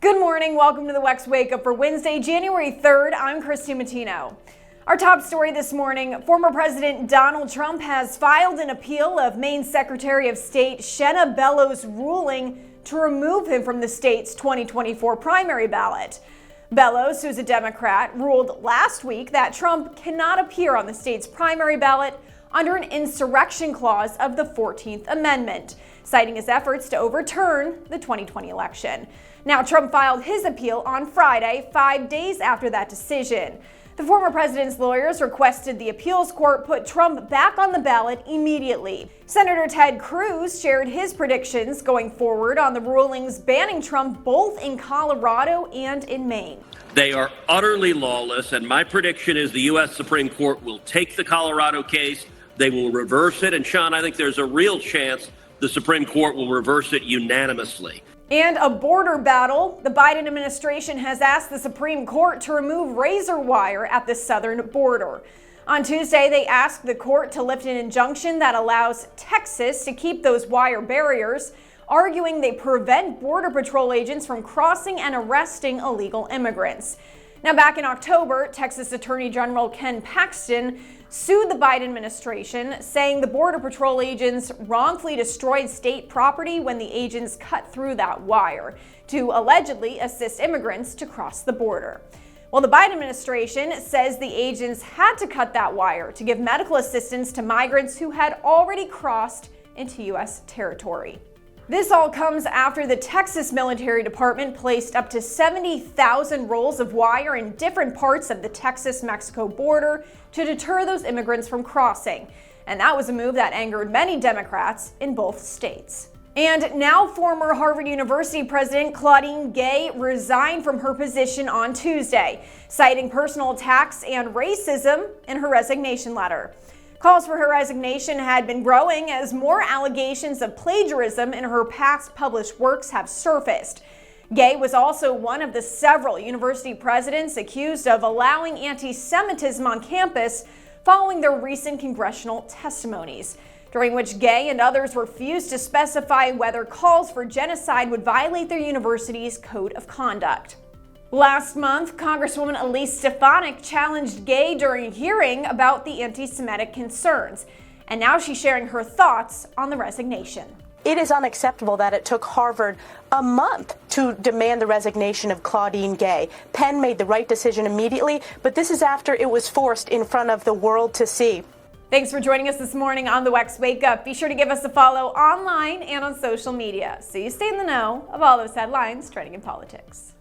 Good morning. Welcome to the WEX Wakeup for Wednesday, January 3rd. I'm Christine Matino. Our top story this morning, former President Donald Trump has filed an appeal of Maine Secretary of State Shenna Bellows' ruling to remove him from the state's 2024 primary ballot. Bellows, who's a Democrat, ruled last week that Trump cannot appear on the state's primary ballot under an insurrection clause of the 14th Amendment, citing his efforts to overturn the 2020 election. Now, Trump filed his appeal on Friday, 5 days after that decision. The former president's lawyers requested the appeals court put Trump back on the ballot immediately. Senator Ted Cruz shared his predictions going forward on the rulings banning Trump both in Colorado and in Maine. They are utterly lawless, and my prediction is the U.S. Supreme Court will take the Colorado case, they will reverse it, and Sean, I think there's a real chance the Supreme Court will reverse it unanimously. And a border battle. The Biden administration has asked the Supreme Court to remove razor wire at the southern border. On Tuesday, they asked the court to lift an injunction that allows Texas to keep those wire barriers, arguing they prevent Border Patrol agents from crossing and arresting illegal immigrants. Now, back in October, Texas Attorney General Ken Paxton sued the Biden administration, saying the Border Patrol agents wrongfully destroyed state property when the agents cut through that wire to allegedly assist immigrants to cross the border. Well, the Biden administration says the agents had to cut that wire to give medical assistance to migrants who had already crossed into U.S. territory. This all comes after the Texas Military Department placed up to 70,000 rolls of wire in different parts of the Texas-Mexico border to deter those immigrants from crossing. And that was a move that angered many Democrats in both states. And now former Harvard University President Claudine Gay resigned from her position on Tuesday, citing personal attacks and racism in her resignation letter. Calls for her resignation had been growing as more allegations of plagiarism in her past published works have surfaced. Gay was also one of the several university presidents accused of allowing anti-Semitism on campus following their recent congressional testimonies, during which Gay and others refused to specify whether calls for genocide would violate their university's code of conduct. Last month, Congresswoman Elise Stefanik challenged Gay during a hearing about the anti-Semitic concerns, and now she's sharing her thoughts on the resignation. It is unacceptable that it took Harvard a month to demand the resignation of Claudine Gay. Penn made the right decision immediately, but this is after it was forced in front of the world to see. Thanks for joining us this morning on the WEX Wake Up. Be sure to give us a follow online and on social media so you stay in the know of all those headlines trending in politics.